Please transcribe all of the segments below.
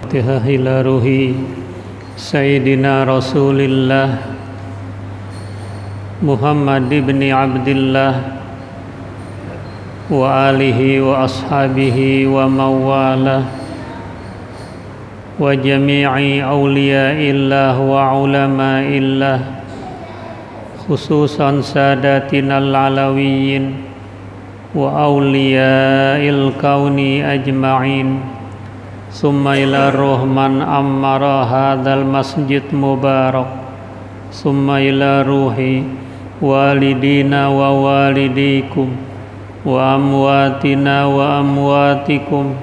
Fatihah ila ruhi Sayyidina Rasulillah Muhammad ibn Abdillah wa alihi wa ashabihi wa mawalah wa jami'i awliya'illah wa ulama'illah khususan sadatinal alawiyyin wa awliya'il kauni ajma'in. Summa ila ruhman ammara hadzal masjid mubarak. Summa ila ruhi walidina wa walidikum wa amwatina wa amwatikum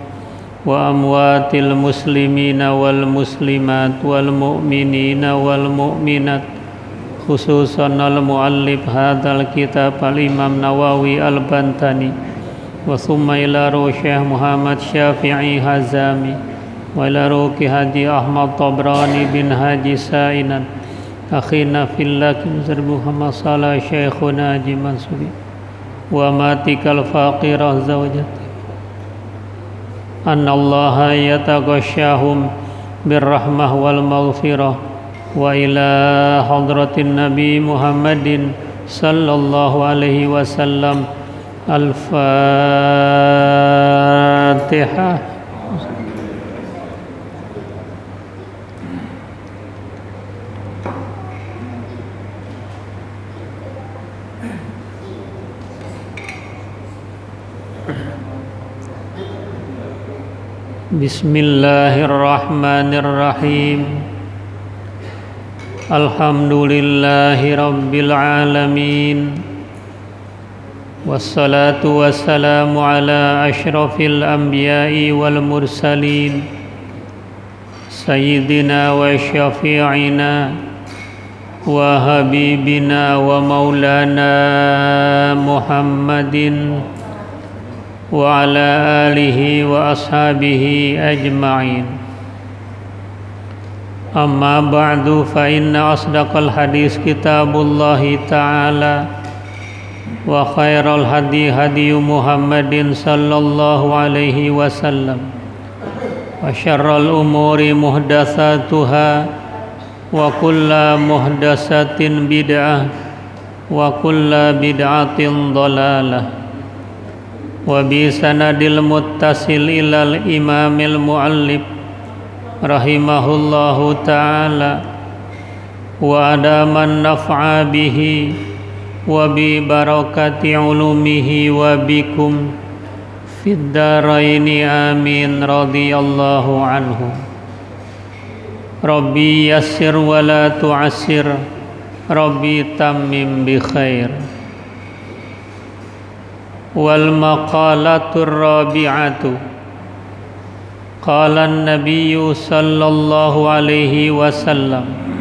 wa amwatil muslimina wal muslimat wal mu'minina wal mu'minat, khususan al muallif hadzal kitab al Imam Nawawi al Bantani. Wa summa ila ruh Syekh Muhammad Syafi'i Hazami wa ila ruh Haji Ahmad Tabrani bin Haji Sa'inan akhina fillah Mr. Muhammad Salah Syekhuna Haji Mansuri wa matikal faqirah zawjati anna allaha yataghashahum birrahmah wal maghfirah wa ila hadratin Nabi Muhammadin sallallahu alaihi wasallam. Al-Fatihah. Bismillahirrahmanirrahim. Alhamdulillahi rabbil alamin. Wassalatu wassalamu ala ashrafil anbiya'i wal mursalin sayyidina wa syafi'ina wa habibina wa maulana Muhammadin wa ala alihi wa ashabihi ajma'in. Amma ba'du, fa inna asdaqal hadis kitabullahi ta'ala wa khairal hadi hadi Muhammadin sallallahu alaihi wasallam wa syarral umuri muhdatsatuha wa kulla muhdatsatin bid'ah wa kulla bid'atin dhalalah wa bi sanadil muttasil ilal imamil muallif rahimahullahu ta'ala wa adaman naf'a bihi wa bi barakati ulumihi wa bikum fid daraini amin radhiyallahu anhu. Rabbi yassir wa la tu'assir, Rabbi tammim bi khair. Wal maqalatur rabi'atu, qala an-nabiyyu sallallahu alaihi wasallam,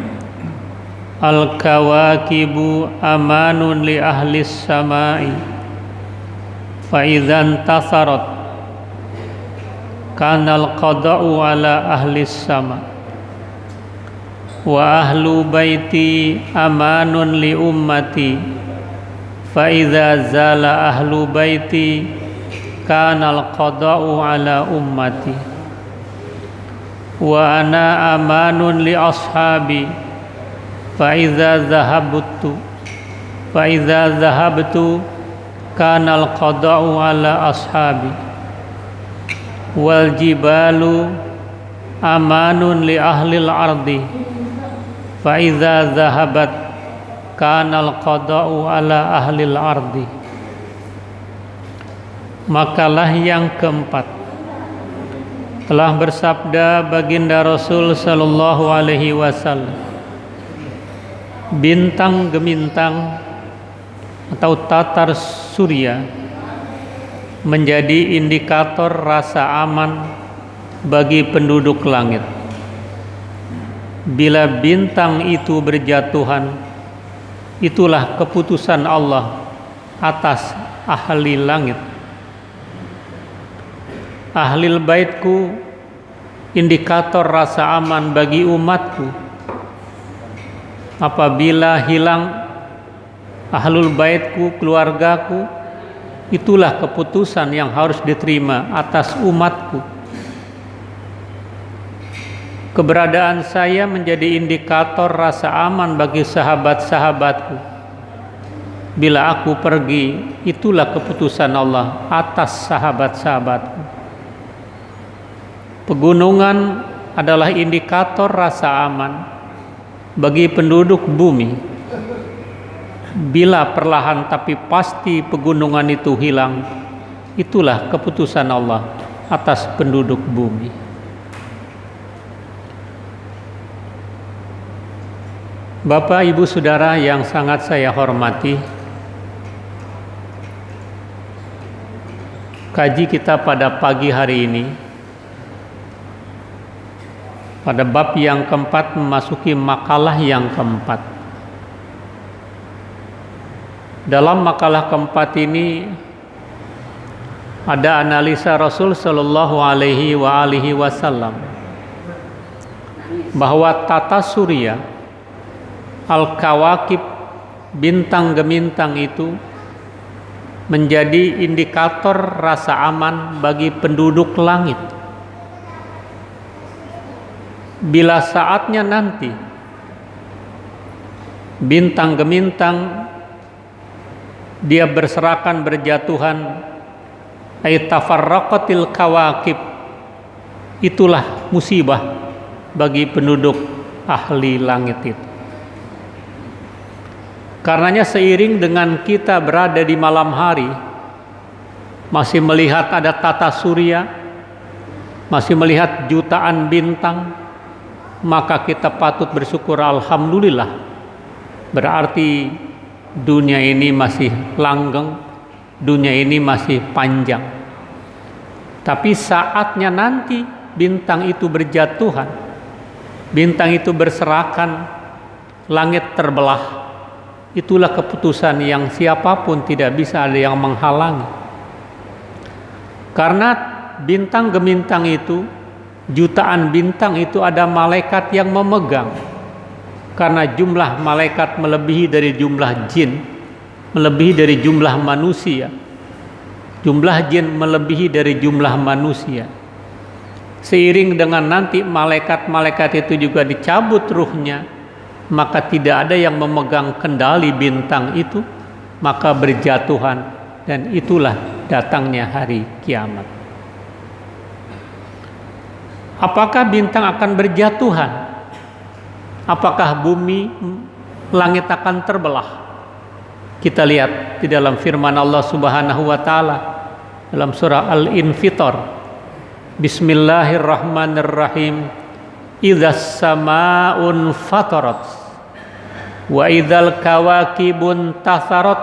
al-kawakibu amanun li ahlis samai fa idzan tasarat kanal qada'u ala ahlis sama wa ahlu baiti amanun li ummati fa idza zala ahlu baiti kanal qada'u ala ummati wa ana amanun li ashabi فإذا ذهبت كان القضاء على أصحابي والجبال أمان لأهل الأرض فإذا ذهبت كان القضاء على أهل الأرض. Makalah yang keempat, telah bersabda baginda Rasul sallallahu alaihi wasallam, bintang gemintang atau tatar surya menjadi indikator rasa aman bagi penduduk langit. Bila bintang itu berjatuhan, itulah keputusan Allah atas ahli langit. Ahlil baitku indikator rasa aman bagi umatku. Apabila hilang, ahlul baitku, keluargaku, itulah keputusan yang harus diterima atas umatku. Keberadaan saya menjadi indikator rasa aman bagi sahabat-sahabatku. Bila aku pergi, itulah keputusan Allah atas sahabat-sahabatku. Pegunungan adalah indikator rasa aman bagi penduduk bumi. Bila perlahan tapi pasti pegunungan itu hilang, itulah keputusan Allah atas penduduk bumi. Bapak, Ibu, Saudara yang sangat saya hormati, kaji kita pada pagi hari ini pada bab yang keempat memasuki makalah yang keempat. Dalam makalah keempat ini ada analisa Rasul Shallallahu Alaihi Wasallam bahwa tata surya, al-kawakib, bintang gemintang itu menjadi indikator rasa aman bagi penduduk langit. Bila saatnya nanti bintang gemintang dia berserakan, berjatuhan, ay tafarraqatil kawakib, itulah musibah bagi penduduk ahli langit itu. Karenanya seiring dengan kita berada di malam hari, masih melihat ada tata surya, masih melihat jutaan bintang, maka kita patut bersyukur, alhamdulillah. Berarti dunia ini masih langgeng, dunia ini masih panjang. Tapi saatnya nanti bintang itu berjatuhan, bintang itu berserakan, langit terbelah. Itulah keputusan yang siapapun tidak bisa ada yang menghalangi. Karena bintang gemintang itu, jutaan bintang itu ada malaikat yang memegang. Karena jumlah malaikat melebihi dari jumlah jin, melebihi dari jumlah manusia. Jumlah jin melebihi dari jumlah manusia. Seiring dengan nanti malaikat-malaikat itu juga dicabut ruhnya, maka tidak ada yang memegang kendali bintang itu, maka berjatuhan, dan itulah datangnya hari kiamat. Apakah bintang akan berjatuhan? Apakah bumi, langit akan terbelah? Kita lihat di dalam firman Allah Subhanahu wa taala dalam surah Al-Infitar. Bismillahirrahmanirrahim. Idzas samaa'un fatarat wa idzal kawakibun tatharat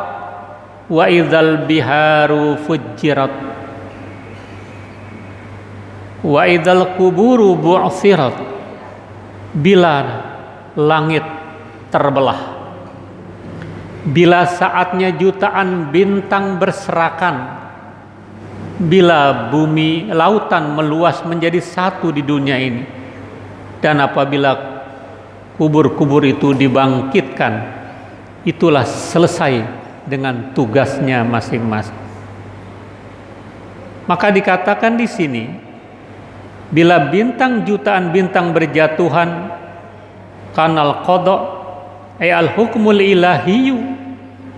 wa idzal biharu fujjirat wa idzal quburu bu'thirat. Bila langit terbelah, bila saatnya jutaan bintang berserakan, bila bumi lautan meluas menjadi satu di dunia ini, dan apabila kubur-kubur itu dibangkitkan, itulah selesai dengan tugasnya masing-masing. Maka dikatakan di sini, bila bintang jutaan bintang berjatuhan, kanal qada ay al hukmul ilahiyyu,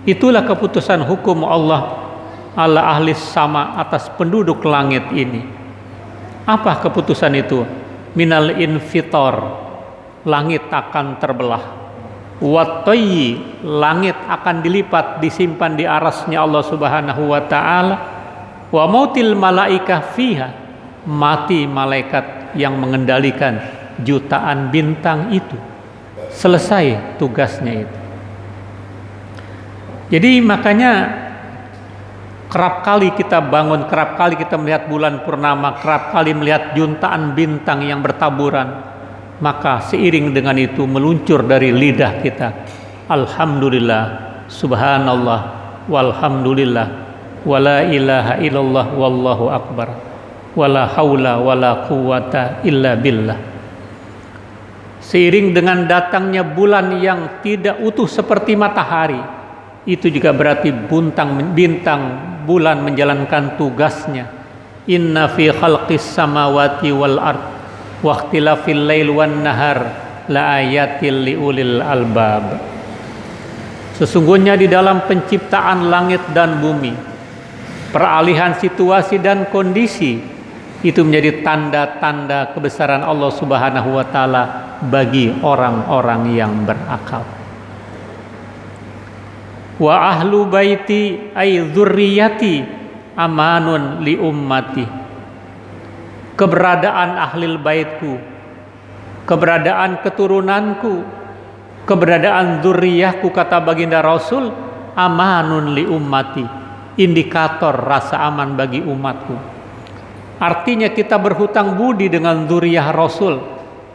itulah keputusan hukum Allah ala ahli sama, atas penduduk langit ini. Apa keputusan itu? Minal infitor, langit akan terbelah. Wattayyi, langit akan dilipat, disimpan di arasnya Allah Subhanahu wa ta'ala. Wa mautil malaikah fiha, mati malaikat yang mengendalikan jutaan bintang itu. Selesai tugasnya itu. Jadi makanya kerap kali kita bangun, kerap kali kita melihat bulan purnama, kerap kali melihat jutaan bintang yang bertaburan, maka seiring dengan itu meluncur dari lidah kita, alhamdulillah, subhanallah, walhamdulillah, wala ilaha illallah, wallahu akbar, wala haula wala quwata illa billah. Seiring dengan datangnya bulan yang tidak utuh seperti matahari, itu juga berarti bintang bulan menjalankan tugasnya. Inna fi khalqis samawati wal ard wa ikhtilafil lail wan nahar la ayatil liulil albab. Sesungguhnya di dalam penciptaan langit dan bumi, peralihan situasi dan kondisi itu menjadi tanda-tanda kebesaran Allah Subhanahu wa taala bagi orang-orang yang berakal. Wa ahlu baiti ay dzurriyyati amanun li ummati. Keberadaan ahlil baitku, keberadaan keturunanku, keberadaan dzurriyyahku, kata baginda Rasul, amanun li ummati, indikator rasa aman bagi umatku. Artinya kita berhutang budi dengan dzurriyyah Rasul.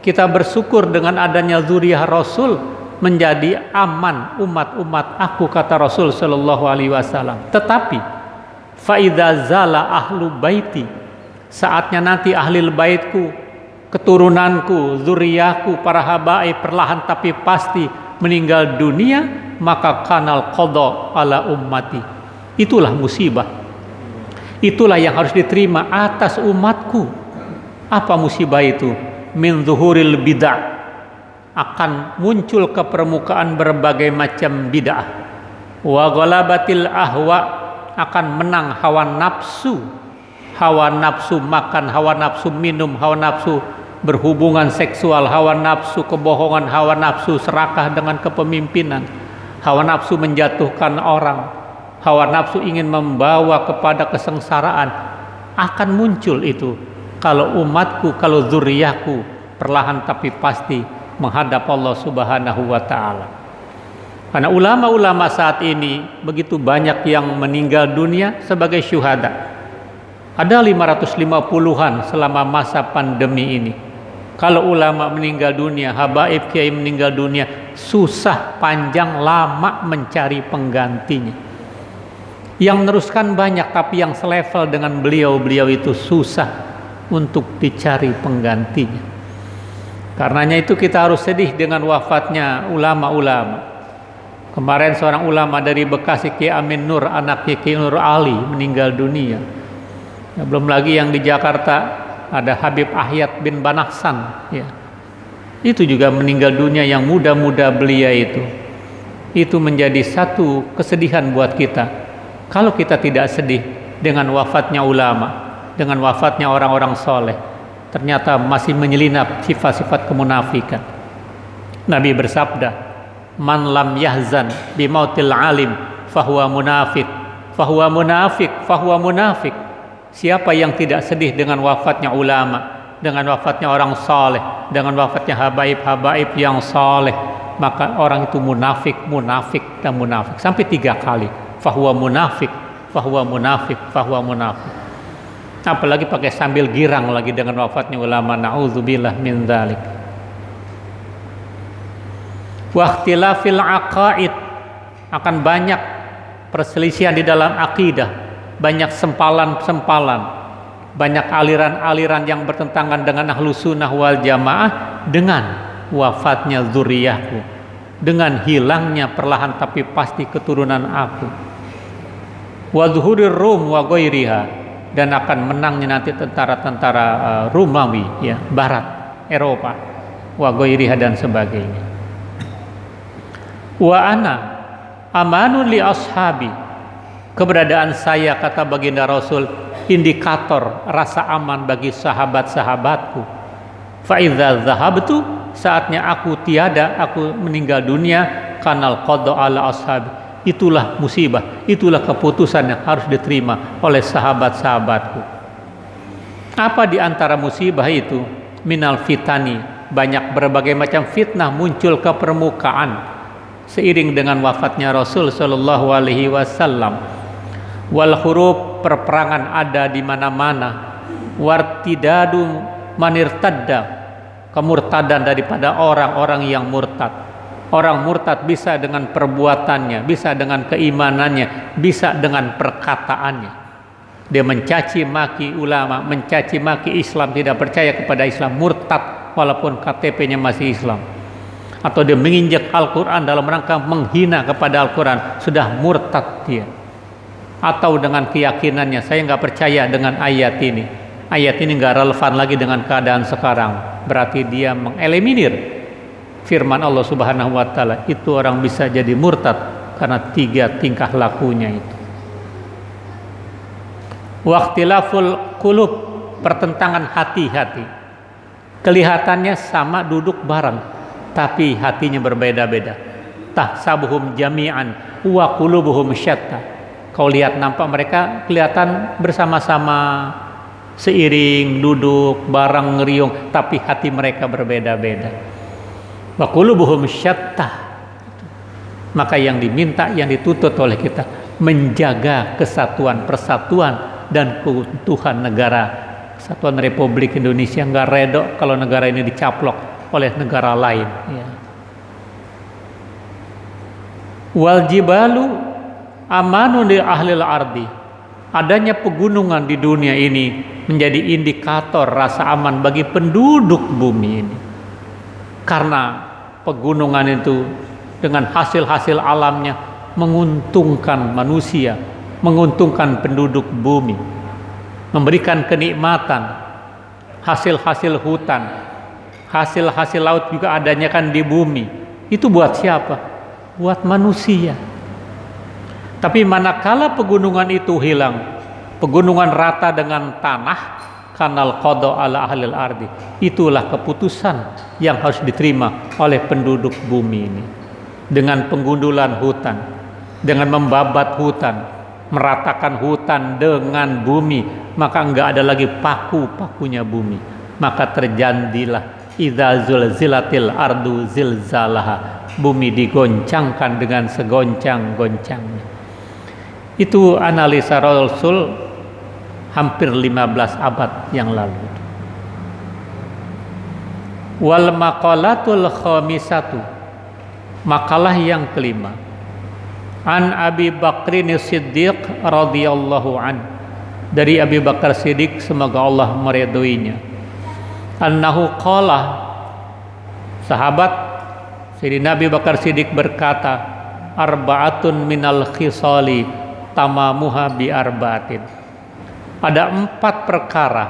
Kita bersyukur dengan adanya dzurriyyah Rasul menjadi aman umat-umat aku, kata Rasul sallallahu alaihi wasallam. Tetapi fa idza zala ahlu baiti, saatnya nanti ahlil baitku, keturunanku, dzurriyyahku, para habaib perlahan tapi pasti meninggal dunia, maka kanal qada ala ummati. Itulah musibah. Itulah yang harus diterima atas umatku. Apa musibah itu? Min zuhuril bid'ah, akan muncul ke permukaan berbagai macam bid'ah. Wa ghalabatil ahwa, akan menang hawa nafsu. Hawa nafsu makan, hawa nafsu minum, hawa nafsu berhubungan seksual, hawa nafsu kebohongan, hawa nafsu serakah dengan kepemimpinan, hawa nafsu menjatuhkan orang, hawa nafsu ingin membawa kepada kesengsaraan. Akan muncul itu kalau umatku, kalau dzurriyyahku perlahan tapi pasti menghadap Allah Subhanahu wa taala. Karena ulama-ulama saat ini begitu banyak yang meninggal dunia sebagai syuhada. Ada 550-an selama masa pandemi ini. Kalau ulama meninggal dunia, habaib kiai meninggal dunia, susah, panjang, lama mencari penggantinya. Yang meneruskan banyak, tapi yang selevel dengan beliau itu susah untuk dicari penggantinya. Karenanya itu kita harus sedih dengan wafatnya ulama-ulama. Kemarin seorang ulama dari Bekasi, Kiai Amin Nur, anak Kiai Nur Ali, meninggal dunia. Ya, belum lagi yang di Jakarta ada Habib Ahyad bin Banahsan, ya. Itu juga meninggal dunia, yang muda-muda belia itu. Itu menjadi satu kesedihan buat kita. Kalau kita tidak sedih dengan wafatnya ulama, dengan wafatnya orang-orang soleh, ternyata masih menyelinap sifat-sifat kemunafikan. Nabi bersabda, man lam yahzan bimautil alim fahuwa munafik, fahuwa munafik, fahuwa munafik. Siapa yang tidak sedih dengan wafatnya ulama, dengan wafatnya orang saleh, dengan wafatnya habaib-habaib yang saleh, maka orang itu munafik, munafik, dan munafik. Sampai 3 kali. Fahuwa munafik, fahuwa munafik, fahuwa munafik. Apalagi pakai sambil girang lagi dengan wafatnya ulama, na'udzubillah min dzalik. Wa ikhtilafil aqaid, akan banyak perselisihan di dalam akidah, banyak sempalan-sempalan, banyak aliran-aliran yang bertentangan dengan Ahlus Sunnah wal Jamaah dengan wafatnya dzurriyyahku, dengan hilangnya perlahan tapi pasti keturunan aku. Wa zuhurir Rum wa ghairiha, dan akan menangnya nanti tentara-tentara Romawi, ya, Barat, Eropa, wa ghairiha dan sebagainya. Wa ana amanun li ashabi, keberadaan saya, kata baginda Rasul, indikator rasa aman bagi sahabat-sahabatku. Fa idza dhahabtu, saatnya aku tiada, aku meninggal dunia, kanal qada ala ashabi. Itulah musibah, itulah keputusan yang harus diterima oleh sahabat-sahabatku. Apa di antara musibah itu? Minal fitani, banyak berbagai macam fitnah muncul ke permukaan seiring dengan wafatnya Rasul sallallahu alaihi wasallam. Wal huruf, perperangan ada di mana-mana. Wartidadu manirtadda, kemurtadan daripada orang-orang yang murtad. Orang murtad bisa dengan perbuatannya, bisa dengan keimanannya, bisa dengan perkataannya. Dia mencaci maki ulama, mencaci maki Islam, tidak percaya kepada Islam, murtad walaupun KTP-nya masih Islam. atau dia menginjak Al-Quran dalam rangka menghina kepada Al-Quran, sudah murtad dia. Atau dengan keyakinannya, saya nggak percaya dengan ayat ini nggak relevan lagi dengan keadaan sekarang, berarti dia mengeliminir firman Allah Subhanahu wa Ta'ala. Itu orang bisa jadi murtad karena 3 tingkah lakunya itu. Waqtilaful qulub, pertentangan hati-hati. Kelihatannya sama, duduk bareng, tapi hatinya berbeda-beda. Tahsabuhum jami'an wa qulubuhum syatta. Kau lihat, nampak mereka kelihatan bersama-sama, seiring, duduk bareng, ngeriung, tapi hati mereka berbeda-beda. Wa qulubuhum syatta. Maka yang diminta, yang dituntut oleh kita, menjaga kesatuan, persatuan dan keutuhan negara Kesatuan Republik Indonesia. Nggak redok kalau negara ini dicaplok oleh negara lain, ya. Wal jibalu amanun li ahlil ardi. Adanya pegunungan di dunia ini menjadi indikator rasa aman bagi penduduk bumi ini. Karena pegunungan itu dengan hasil-hasil alamnya menguntungkan manusia, menguntungkan penduduk bumi, memberikan kenikmatan, hasil-hasil hutan, hasil-hasil laut juga adanya kan di bumi. Itu buat siapa? Buat manusia. Tapi manakala pegunungan itu hilang, pegunungan rata dengan tanah, kanal qada ala ahlil ardi, itulah keputusan yang harus diterima oleh penduduk bumi ini. Dengan penggundulan hutan, dengan membabat hutan, meratakan hutan dengan bumi, maka enggak ada lagi paku-pakunya bumi. Maka terjadilah idza zulzilatil ardu zilzalaha, bumi digoncangkan dengan segoncang-goncangnya. Itu analisa Rasul hampir 15 abad yang lalu. Wal maqalatul khamisatu, makalah yang kelima. An Abi Bakrin Siddiq radhiyallahu an, dari Abi Bakar Siddiq semoga Allah meridhoinya, annahu qala, sahabat Sayyidina Abi Bakar Siddiq berkata, arba'atun minal khisali tamamuha bi arba'atin. Ada 4 perkara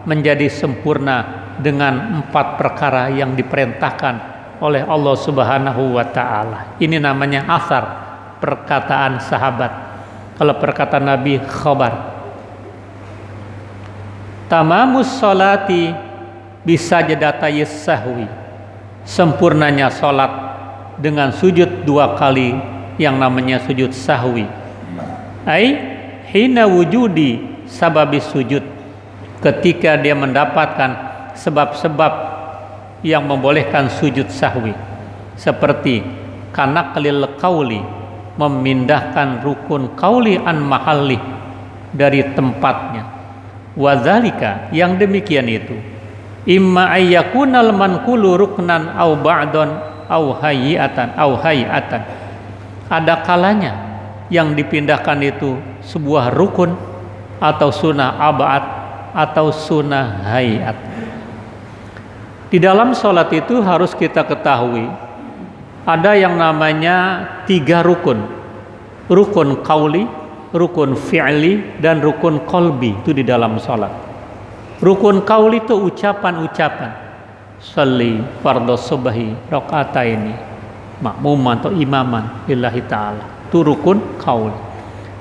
menjadi sempurna dengan 4 perkara yang diperintahkan oleh Allah Subhanahu wa Ta'ala. Ini namanya asar, perkataan sahabat. Kalau perkataan Nabi, khabar. Tamamus sholati bisa jadatayis sahwi, sempurnanya sholat dengan sujud 2 kali yang namanya sujud sahwi. Ai hina wujudi sababis sujud, ketika dia mendapatkan sebab-sebab yang membolehkan sujud sahwi, seperti kanaklil qauli, memindahkan rukun qauli an mahalli, dari tempatnya. Wadzalika, yang demikian itu, imma ayyakunal manqulu ruknan au ba'don au hayatan au hayatan. Ada kalanya yang dipindahkan itu sebuah rukun atau sunnah abad atau sunnah hayat. Di dalam sholat itu harus kita ketahui ada yang namanya 3 rukun. Rukun qauli, rukun fi'li, dan rukun qalbi. Itu di dalam sholat. Rukun qauli itu ucapan-ucapan. Sholli fardhu subhi rakaataini makmuman atau imaman lillahi ta'ala. Itu rukun qauli.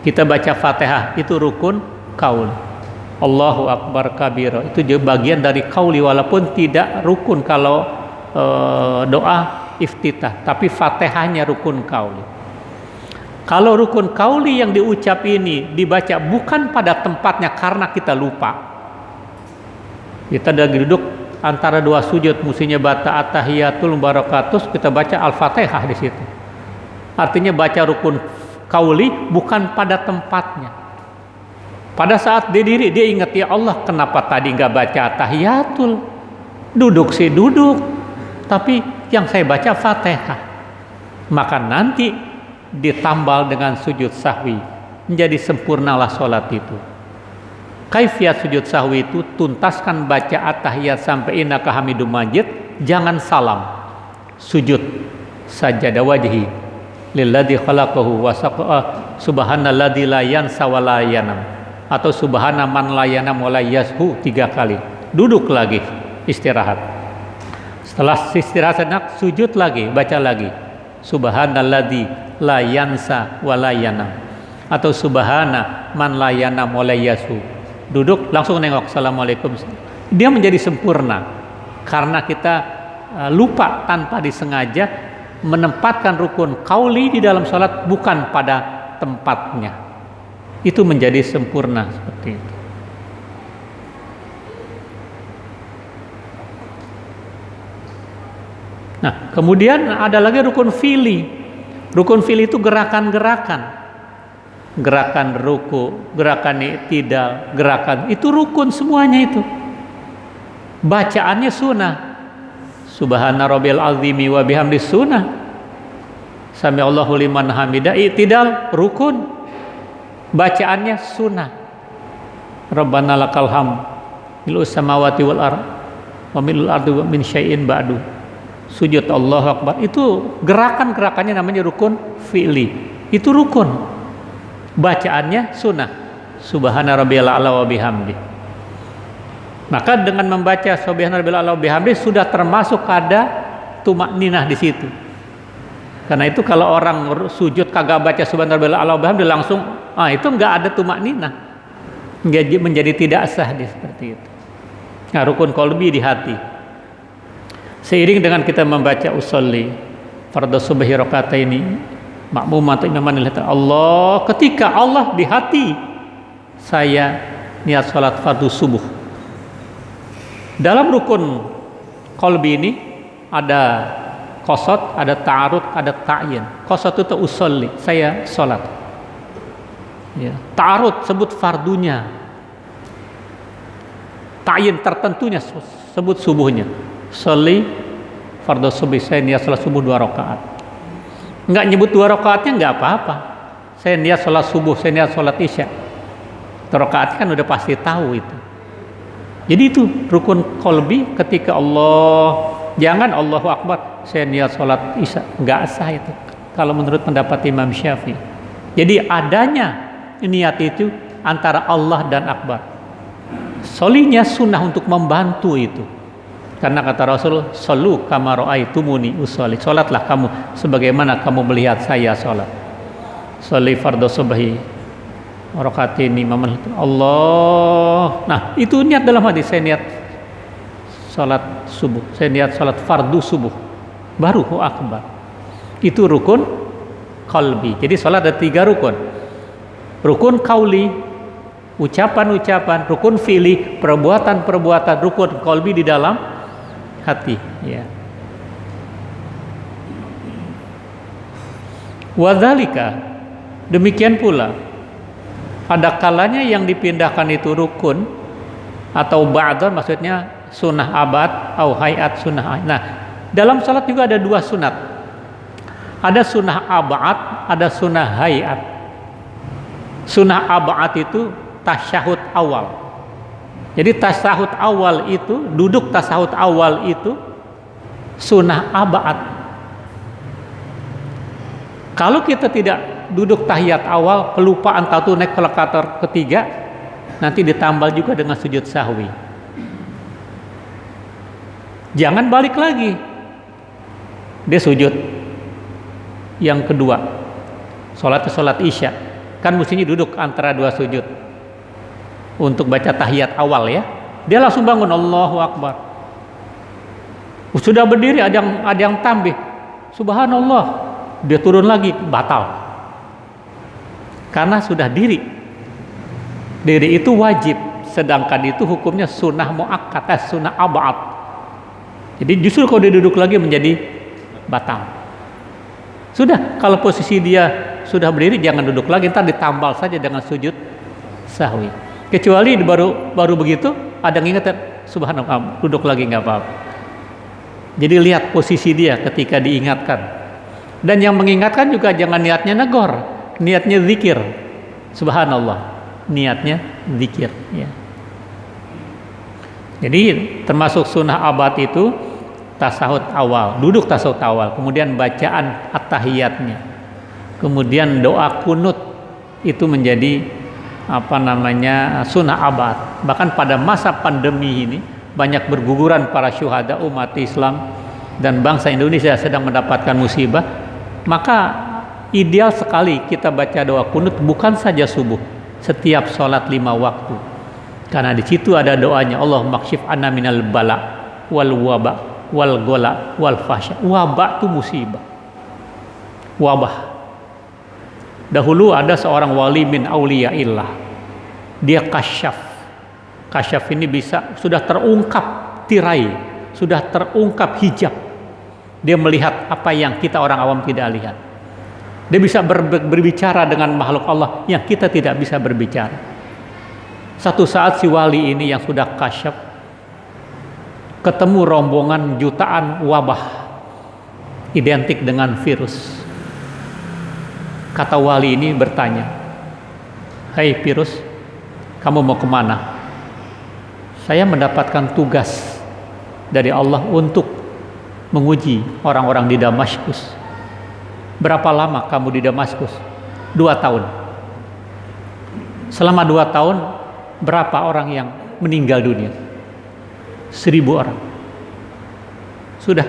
Kita baca Fatihah, itu rukun qauli. Allahu akbar kabira, itu juga bagian dari qauli, walaupun tidak rukun kalau doa iftitah, tapi Fatihahnya rukun qauli. Kalau rukun qauli yang diucap ini dibaca bukan pada tempatnya karena kita lupa, kita lagi duduk antara 2 sujud, mestinya baca at-tahiyatul barakatus, kita baca al-fatihah di situ, artinya baca rukun qauli bukan pada tempatnya. Pada saat dia diri, dia ingat, ya Allah, kenapa tadi nggak baca tahiyatul, duduk sih duduk, tapi yang saya baca Fatihah. Maka nanti ditambal dengan sujud sahwi, menjadi sempurnalah sholat itu. Kaifiat sujud sahwi itu, tuntaskan baca at-tahiyat sampai innaka hamidum majid, jangan salam. sujud sajada wajhi lilladzi khalaqahu wa subhanalladzi la yansa wa la yanam, atau subhana man la yanam wa la yashu 3 kali. Duduk lagi, istirahat. Setelah istirahat sujud lagi, baca lagi subhanalladzi la yansa wa la yanam, atau subhana man la yanam wa la yashu. Duduk langsung nengok, assalamualaikum. Dia menjadi sempurna karena kita lupa tanpa disengaja menempatkan rukun qauli di dalam salat bukan pada tempatnya. Itu menjadi sempurna seperti itu. Nah, kemudian ada lagi rukun fi'li. Rukun fi'li itu gerakan-gerakan. Gerakan ruku, gerakan i'tidal, gerakan itu rukun semuanya itu. Bacaannya sunnah. Subhana rabbiyal azimi wa bihamdi sunnah. Sami Allahu liman hamidah, i'tidal rukun. Bacaannya sunnah. Rabbana lakal hamd mil'us samawati wal ard wa mil'ul ardi wa min syai'in ba'du. Sujud Allahu akbar, itu gerakan-gerakannya namanya rukun fi'li. Itu rukun. Bacaannya sunnah. Subhana rabbiyal a'la wa bihamdi. Maka dengan membaca subhana rabbiyal a'la wa bihamdi sudah termasuk ada tumakninah di situ. Karena itu kalau orang sujud kagak baca subhana rabbiyal a'la wa bihamdi langsung itu enggak ada tumakninah. Menjadi tidak sah seperti itu. Nah, rukun qalbi di hati. Seiring dengan kita membaca usolli fardhu subhi rakaataini makmum atau imaman lillahi Allah, ketika Allah di hati saya niat salat fardhu subuh. Dalam rukun qalbi ini ada qasad, ada ta'arud, ada ta'yin. Qasad itu usolli, saya salat. Ya. Ta'arud sebut fardunya. Ta'yin tertentunya sebut subuhnya. Sholli fardhu subuh, saya niat salat subuh 2 rakaat. Enggak nyebut 2 rakaatnya enggak apa-apa. Saya niat salat subuh, saya niat salat isya. 2 rakaat kan udah pasti tahu itu. Jadi itu rukun qalbi ketika Allah, jangan Allahu akbar saya niat salat isya, enggak sah itu kalau menurut pendapat Imam Syafi'i. Jadi adanya niat itu antara Allah dan akbar. Solinya sunnah untuk membantu itu. Karena kata Rasul, "Shallu kama ra'aitumuni usolli." Salatlah kamu sebagaimana kamu melihat saya salat. Sholli fardhu subhi rakaataini maman Allah. Nah, itu niat dalam hati, saya niat salat subuh, saya niat salat fardhu subuh. Baru akbar. Itu rukun qalbi. Jadi salat ada 3 rukun. Rukun qauli, ucapan-ucapan, rukun fi'li, perbuatan-perbuatan, rukun qalbi di dalam hati, ya. Wadzalika, demikian pula ada kalanya yang dipindahkan itu rukun atau ba'dhan, maksudnya sunnah abad atau hayat sunnah. Nah, dalam salat juga ada 2 sunat. Ada sunnah abad, ada sunnah hayat. Sunnah abad itu tasyahud awal. Jadi tasyahud awal itu, duduk tasyahud awal itu sunnah abad. Kalau kita tidak duduk tahiyat awal, kelupaan atau naik ke rakaat ketiga, nanti ditambal juga dengan sujud sahwi. Jangan balik lagi. Dia sujud yang kedua. Salatnya salat isya. Kan mestinya duduk antara 2 sujud untuk baca tahiyat awal, ya. Dia langsung bangun, Allahu akbar. Sudah berdiri ada yang tambih, subhanallah. Dia turun lagi, batal. Karena sudah diri. Diri itu wajib, sedangkan itu hukumnya sunnah muakkad, sunnah abad. Jadi justru kalau dia duduk lagi menjadi batal. Sudah, kalau posisi dia sudah berdiri jangan duduk lagi, ntar ditambal saja dengan sujud sahwi. Kecuali baru begitu ada yang ingat, subhanallah, duduk lagi nggak apa-apa. Jadi lihat posisi dia ketika diingatkan. Dan yang mengingatkan juga jangan niatnya negor, niatnya zikir. Subhanallah, niatnya zikir, ya. Jadi termasuk sunnah abad itu tasahud awal, duduk tasahud awal, kemudian bacaan at-tahiyatnya, kemudian doa kunut, itu menjadi sunnah abad. Bahkan pada masa pandemi ini banyak berguguran para syuhada umat Islam dan bangsa Indonesia sedang mendapatkan musibah, maka ideal sekali kita baca doa kunut bukan saja subuh, setiap sholat 5 waktu, karena di situ ada doanya, Allahumma kshif anna minal bala wal waba wal gola wal fasya. Wabah itu musibah, wabah. Dahulu ada seorang wali min auliyaillah, dia kasyaf. Kasyaf ini sudah terungkap tirai, sudah terungkap hijab. Dia melihat apa yang kita orang awam tidak lihat. Dia bisa berbicara dengan makhluk Allah yang kita tidak bisa berbicara. Satu saat si wali ini yang sudah kasyaf ketemu rombongan jutaan wabah identik dengan virus. Kata wali ini bertanya, "Hai virus, kamu mau kemana?" "Saya mendapatkan tugas dari Allah untuk menguji orang-orang di Damaskus." "Berapa lama kamu di Damaskus?" 2 tahun. Selama 2 tahun, berapa orang yang meninggal dunia? 1000 orang. Sudah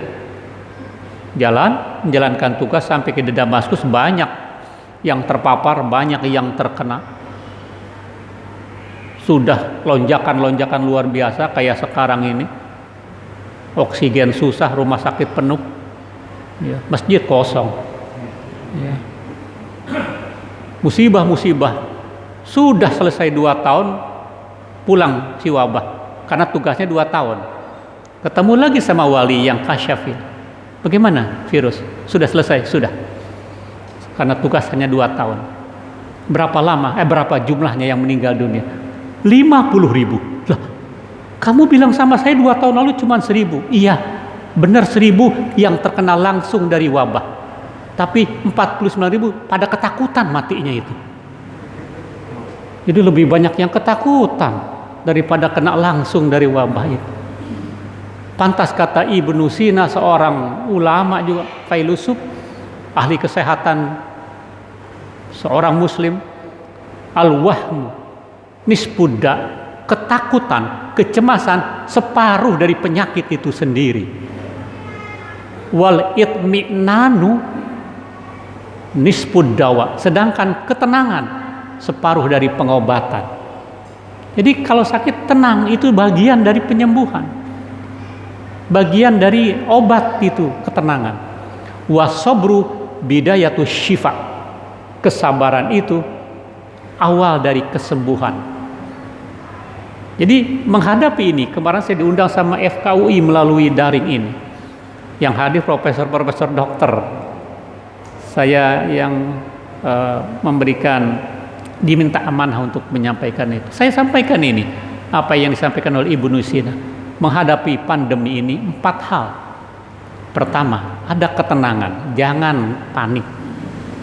menjalankan tugas sampai ke Damaskus, banyak yang terpapar, banyak yang terkena. Sudah lonjakan luar biasa kayak sekarang ini. Oksigen susah, rumah sakit penuh, ya, masjid kosong, ya. Musibah. Sudah selesai 2 tahun, pulang si wabah karena tugasnya 2 tahun. Ketemu lagi sama wali yang kasyafin. "Bagaimana virus? Sudah selesai?" "Sudah." Karena tugas hanya 2 tahun. Berapa jumlahnya yang meninggal dunia? 50.000. Lah, kamu bilang sama saya 2 tahun lalu cuma 1000. Iya, benar 1000 yang terkena langsung dari wabah. Tapi 49.000 pada ketakutan matinya itu. Jadi lebih banyak yang ketakutan daripada kena langsung dari wabah itu. Pantas kata Ibnu Sina, seorang ulama juga, filosof, ahli kesehatan, seorang muslim, al-wahmu nisbudda, ketakutan, kecemasan separuh dari penyakit itu sendiri. Wal itmi'nanu nisbuddawa, sedangkan ketenangan separuh dari pengobatan. Jadi kalau sakit, tenang, itu bagian dari penyembuhan, bagian dari obat, itu ketenangan. Wasobru bidayatu syifa, kesabaran itu awal dari kesembuhan. Jadi menghadapi ini, kemarin saya diundang sama FKUI melalui daring ini, yang hadir profesor-profesor dokter. Saya yang diminta amanah untuk menyampaikan itu. Saya sampaikan ini, apa yang disampaikan oleh Ibnu Sina. Menghadapi pandemi ini 4 hal. Pertama, ada ketenangan, jangan panik.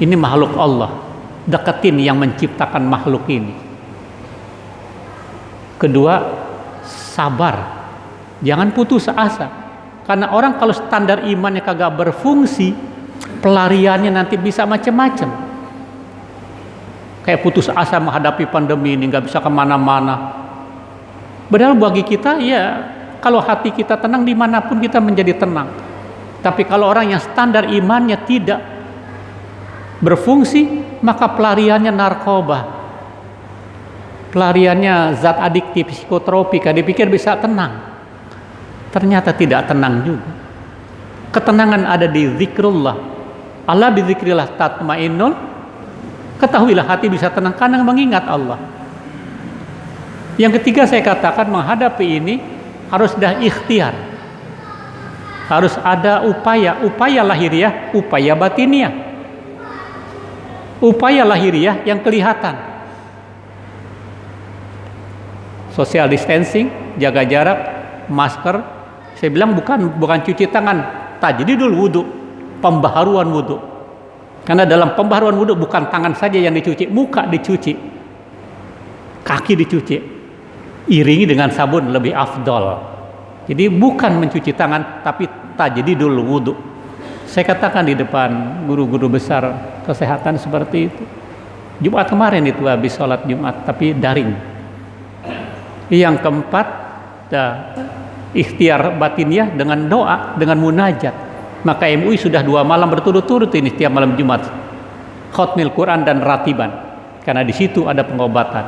Ini makhluk Allah, deketin yang menciptakan makhluk ini. Kedua, sabar, jangan putus asa. Karena orang kalau standar imannya kagak berfungsi, pelariannya nanti bisa macam-macam. Kayak putus asa menghadapi pandemi ini, nggak bisa kemana-mana. Padahal bagi kita, ya, kalau hati kita tenang, dimanapun kita menjadi tenang. Tapi kalau orang yang standar imannya tidak berfungsi, maka pelariannya narkoba, pelariannya zat adiktif, psikotropika, dipikir bisa tenang, ternyata tidak tenang juga. Ketenangan ada di zikrullah. Allah bi zikrillah tatmainnul. Ketahuilah hati bisa tenang karena mengingat Allah. Yang ketiga, saya katakan menghadapi ini harus ada ikhtiar, harus ada upaya lahiriah, upaya batiniah. Upaya lahiriah yang kelihatan, social distancing, jaga jarak, masker. Saya bilang bukan cuci tangan, tajdidul wudu, pembaharuan wudu. Karena dalam pembaharuan wudu bukan tangan saja yang dicuci, muka dicuci, kaki dicuci, iringi dengan sabun lebih afdol. Jadi bukan mencuci tangan, tapi tajdidul wudu. Saya katakan di depan guru-guru besar kesehatan seperti itu. Jumat kemarin itu habis sholat Jumat, tapi daring. Yang keempat, ikhtiar batinnya dengan doa, dengan munajat. Maka MUI sudah 2 malam berturut-turut ini tiap malam Jumat, khotmil Quran dan ratiban. Karena di situ ada pengobatan,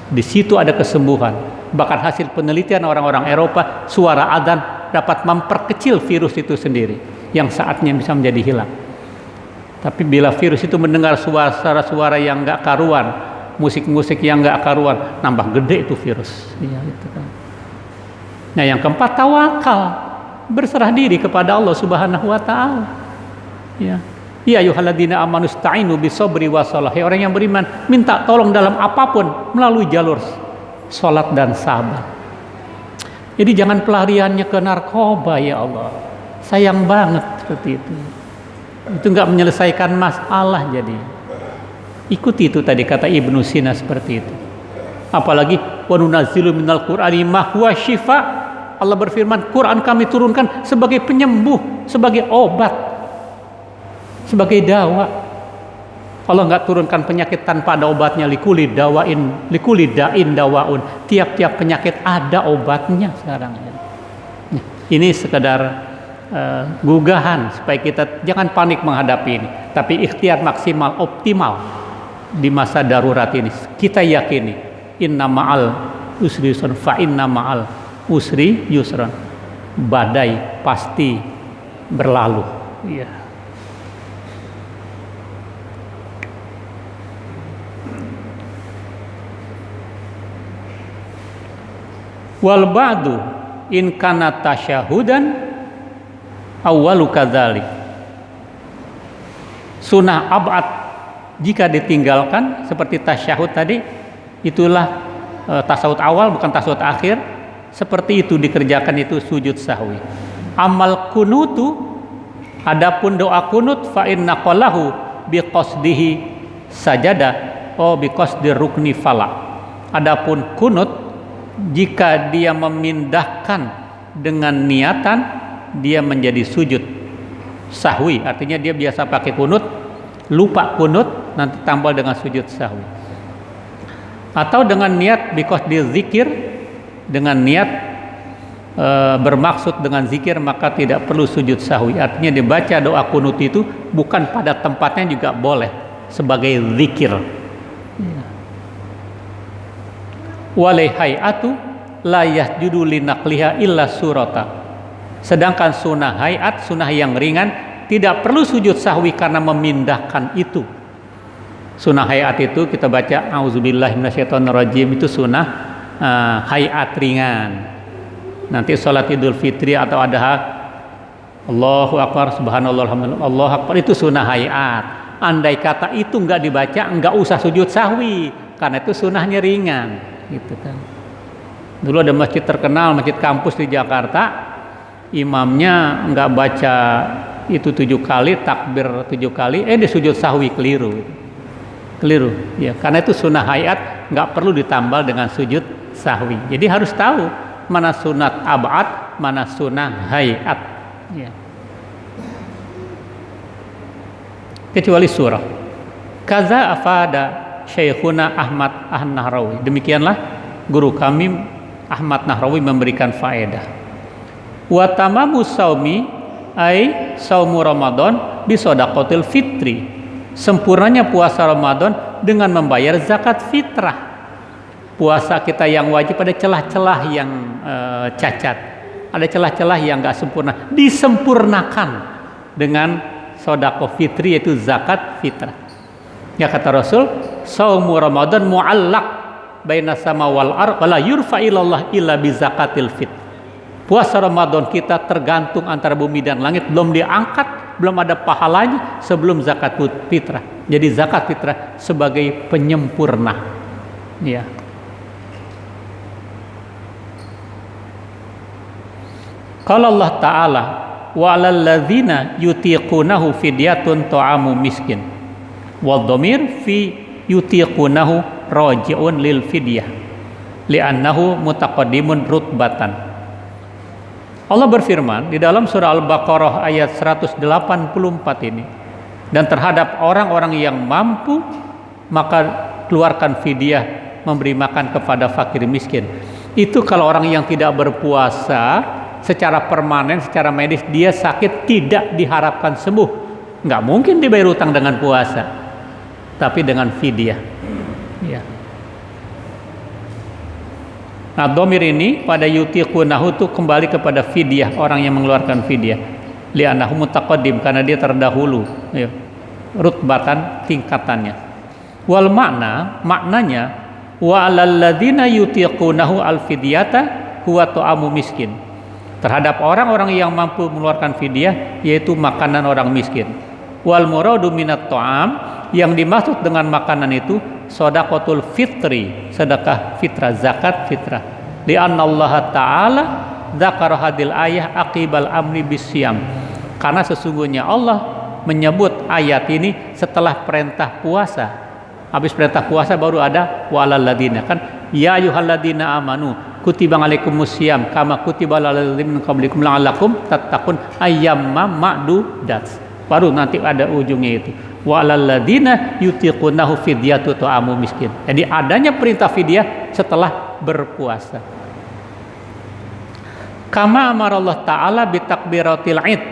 di situ ada kesembuhan. Bahkan hasil penelitian orang-orang Eropa, suara adzan dapat memperkecil virus itu sendiri, yang saatnya bisa menjadi hilang. Tapi bila virus itu mendengar suara-suara yang nggak karuan, musik-musik yang nggak karuan, nambah gede itu virus. Ya, gitu kan. Nah, yang keempat, tawakal, berserah diri kepada Allah Subhanahu wa taala. Ya. Ya ayyuhalladzina amanu ista'inu bisabri wassalah. Ya orang yang beriman, minta tolong dalam apapun melalui jalur salat dan sabar. Jadi jangan pelariannya ke narkoba, ya Allah. Sayang banget seperti itu. Itu enggak menyelesaikan masalah jadi. Ikuti itu tadi kata Ibnu Sina seperti itu. Apalagi wa nunazzilu minal qur'ani ma huwa syifa. Allah berfirman, Quran kami turunkan sebagai penyembuh, sebagai obat, sebagai dawa. Allah enggak turunkan penyakit tanpa ada obatnya. Likuli da'in dawaun. Tiap-tiap penyakit ada obatnya sekarang. Ini sekedar gugahan supaya kita jangan panik menghadapi ini, tapi ikhtiar maksimal, optimal di masa darurat ini. Kita yakini inna ma'al usri yusran fa inna ma'al usri yusran. Badai pasti berlalu. Iya. Wal ba'du in kana tasyahudan awwalu kadzalik. Sunnah ab'ad jika ditinggalkan seperti tasyahud tadi, itulah tasawuf awal bukan tasawuf akhir. Seperti itu dikerjakan itu sujud sahwi. Amal kunutu, adapun doa kunut fa inna qalahu biqasdihi sajada o biqasdir rukni fala. Adapun kunut jika dia memindahkan dengan niatan, dia menjadi sujud sahwi. Artinya dia biasa pakai kunut, lupa kunut, nanti tambah dengan sujud sahwi. Atau dengan niat biqasdir zikir, dengan niat bermaksud dengan zikir, maka tidak perlu sujud sahwi. Artinya dibaca doa kunut itu bukan pada tempatnya juga boleh sebagai zikir. Walai hayatu la yasjudu linaqliha illa surata. Sedangkan sunnah hayat, sunnah yang ringan, tidak perlu sujud sahwi karena memindahkan itu. Sunnah hayat itu kita baca auzubillahi minasyaitonirrajim, itu sunnah hayat ringan. Nanti sholat Idul Fitri atau Adha, Allahu Akbar, subhanallah, alhamdulillah, Allahu Akbar, itu sunnah hayat. Andai kata itu enggak dibaca, enggak usah sujud sahwi karena itu sunnahnya ringan. Gitu kan. Dulu ada masjid terkenal, masjid kampus di Jakarta, imamnya enggak baca itu 7 kali, takbir 7 kali, dia sujud sahwi, keliru ya, karena itu sunnah hayat, enggak perlu ditambal dengan sujud sahwi. Jadi harus tahu mana sunat ab'ad, mana sunnah hayat ya. Kecuali surah kaza afada Syekhuna Ahmad An-Nahrawi. Demikianlah guru kami Ahmad Nahrawi memberikan faedah. Wa tamamu saumi ai saumu Ramadan bi shadaqatil fitri. Sempurnanya puasa Ramadan dengan membayar zakat fitrah. Puasa kita yang wajib ada celah-celah yang cacat, ada celah-celah yang enggak sempurna, disempurnakan dengan sedekah fitri, yaitu zakat fitrah. Ya kata Rasul, saumu Ramadan mu'allaq baina sama wal ard wala yurfa ilallah illa bi zakatil fit. Puasa Ramadan kita tergantung antara bumi dan langit, belum diangkat, belum ada pahalanya sebelum zakat fitrah. Jadi zakat fitrah sebagai penyempurna. Ya. Qala Allah Ta'ala wa 'alal ladzina yutiqunahu fidyatun ta'amu miskin. Wal dhamir fi yutiqunahu raji'un lil fidyah li'annahu mutaqaddimun rutbatan. Allah berfirman di dalam surah Al-Baqarah ayat 184 ini, dan terhadap orang-orang yang mampu maka keluarkan fidyah, memberi makan kepada fakir miskin. Itu kalau orang yang tidak berpuasa secara permanen, secara medis dia sakit tidak diharapkan sembuh, nggak mungkin dibayar utang dengan puasa, tapi dengan fidyah. Ya. Nah, dhamir ini pada yutiqunahu itu kembali kepada fidyah, orang yang mengeluarkan fidyah. Li'annahu mutaqaddim, karena dia terdahulu, ya, rutbatan tingkatannya. Wal maknanya wa 'alal ladzina yutiqunahu al fidyata huwa ta'amu miskin. Terhadap orang-orang yang mampu mengeluarkan fidyah yaitu makanan orang miskin. Wal muradu minat ta'am, yang dimaksud dengan makanan itu shadaqatul fitri, sedekah fitrah, zakat fitrah. Li'anna Allah Ta'ala dzakara hadil ayah aqibal amri bisyam. Karena sesungguhnya Allah menyebut ayat ini setelah perintah puasa. Habis perintah puasa baru ada walal ladina, kan ya ayyuhalladzina amanu kutiba alaikumusiyam kama kutiba alal ladzina min qablikum la'allakum tattaqun ayyamma ma'dudat. Baru nanti ada ujungnya itu walal ladzina yutiqunahu fidyatu ta'amu miskin. Jadi adanya perintah fidyah setelah berpuasa. Kama amarallah ta'ala bitakbiratil id,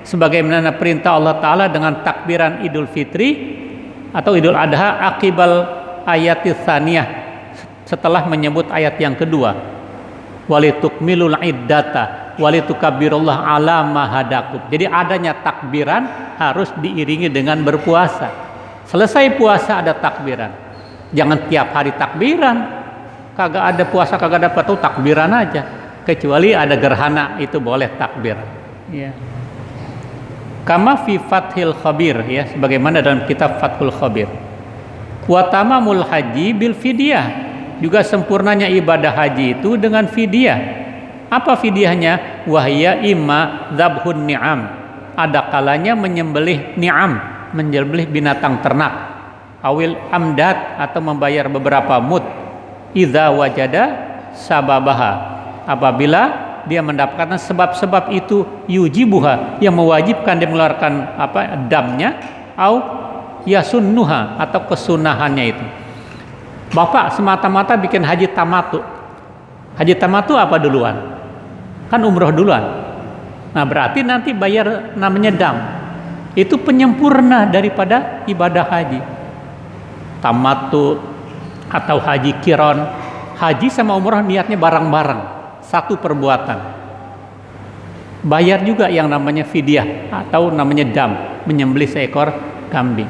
sebagaimana perintah Allah Ta'ala dengan takbiran Idul Fitri atau Idul Adha akibal ayatis tsaniyah, setelah menyebut ayat yang kedua, walitukmilul iddata walitukabirullah ala ma hadakum. Jadi adanya takbiran harus diiringi dengan berpuasa. Selesai puasa ada takbiran, jangan tiap hari takbiran, kagak ada puasa kagak dapat tuh takbiran aja, kecuali ada gerhana itu boleh takbir, ya. Kama fi Fathil Khabir, ya, sebagaimana dalam kitab Fathul Khabir. Wa tamamul haji bil fidyah, juga sempurnanya ibadah haji itu dengan fidyah. Apa fidyahnya? Wahya imma dzabhun ni'am, ada kalanya menyembelih ni'am, menyembelih binatang ternak, awil amdat, atau membayar beberapa mud, idza wajada sababaha, apabila dia mendapatkan sebab-sebab itu yujibuha, yang mewajibkan dia mengeluarkan damnya, au yasunnuha, atau kesunahannya itu. Bapak semata-mata bikin haji tamatu. Haji tamatu apa duluan? Kan umroh duluan. Nah, berarti nanti bayar namanya dam. Itu penyempurna daripada ibadah haji. Tamatu atau haji kiron. Haji sama umroh niatnya bareng-bareng, satu perbuatan. Bayar juga yang namanya fidyah atau namanya dam, menyembelih seekor kambing.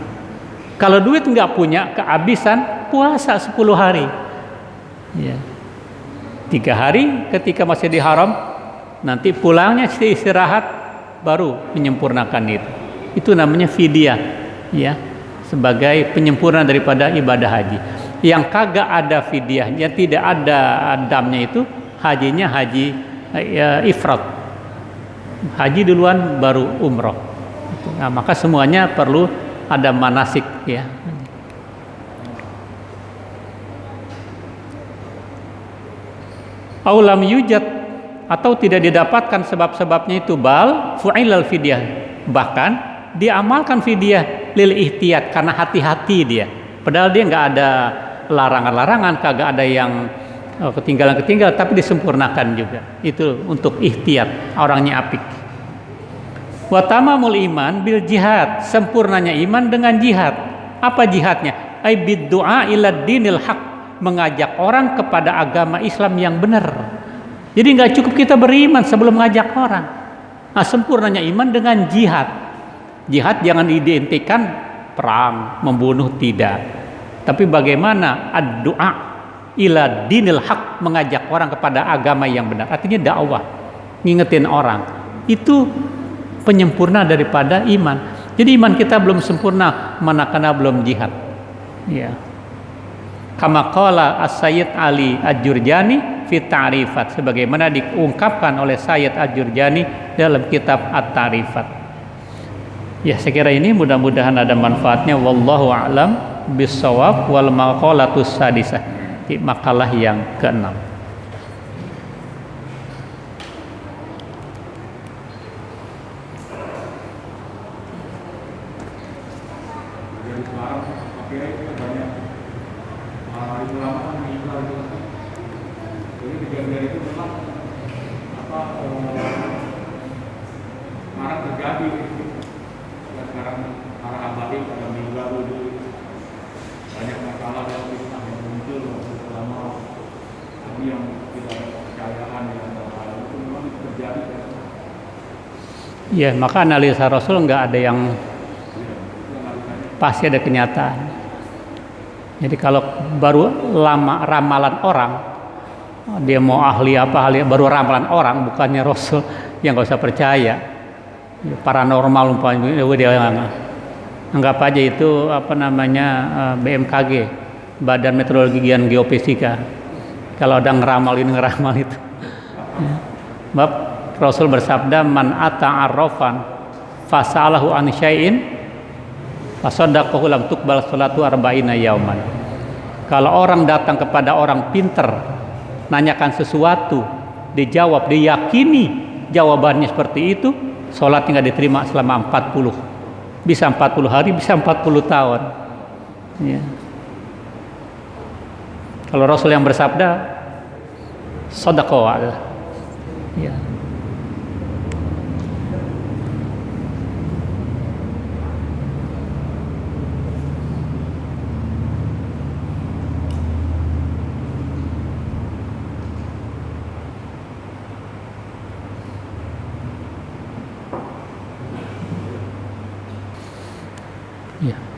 Kalau duit nggak punya, kehabisan, puasa 10 hari, ya. 3 hari ketika masih di haram, nanti pulangnya istirahat, baru menyempurnakan itu. Itu namanya fidyah, ya, sebagai penyempurna daripada ibadah haji. Yang kagak ada fidyahnya, tidak ada damnya, itu hajinya haji ifrad, haji duluan baru umroh. Nah, maka semuanya perlu ada manasik, ya. Aulam yujad, atau tidak didapatkan sebab-sebabnya itu, bal fu'ilal fidyah, bahkan diamalkan fidyah lil ihtiyat, karena hati-hati dia, padahal dia nggak ada larangan-larangan, kagak ada yang ketinggalan-ketinggalan, tapi disempurnakan juga. Itu untuk ihtiyat, orangnya apik. Wa tamamul iman bil jihad, sempurnanya iman dengan jihad. Apa jihadnya? Ai bid du'a ila dinil haq, mengajak orang kepada agama Islam yang benar. Jadi nggak cukup kita beriman sebelum mengajak orang. Nah, sempurnanya iman dengan jihad. Jihad jangan identikan perang, membunuh, tidak. Tapi bagaimana ad-du'a ila dinil haq, mengajak orang kepada agama yang benar, artinya dakwah, ngingetin orang. Itu penyempurna daripada iman. Jadi iman kita belum sempurna manakala belum jihad, ya. Kama qala as-Sayyid Ali Ad-Jurjani fi Ta'rifat, sebagaimana diungkapkan oleh Sayyid Ad-Jurjani dalam kitab At-Ta'rifat. Ya, saya kira ini mudah-mudahan ada manfaatnya. Wallahu a'lam bis-shawab. Wal maqalatus sadisah, di makalah yang ke-6. ulama kan mengimbau itu. Jadi kejadian itu memang marak terjadi. Ya, sekarang para abadi pada meninggal dulu banyak masalah yang muncul selama kami yang tidak ada kepercayaan di antara hal itu memang terjadi. Ya, maka analisa Rasul nggak ada yang pasti, ada kenyataan. Jadi kalau baru ramalan orang, dia mau ahli apa, baru ramalan orang, bukannya Rasul, yang nggak usah percaya. Paranormal umpamanya, dia anggap aja itu BMKG, Badan Meteorologi dan Geofisika. Kalau ada ngeramal ini ngeramal itu. Bab Rasul bersabda, man ata'arrafan fasalahu an syai'in fasaddaqahu lam tuqbal salatu arba'ina yauman. Kalau orang datang kepada orang pinter, nanyakan sesuatu, dijawab, diyakini jawabannya seperti itu, sholatnya nggak diterima selama 40. Bisa 40 hari, bisa 40 tahun. Ya. Kalau Rasul yang bersabda, shadaqah. Ya. Yeah.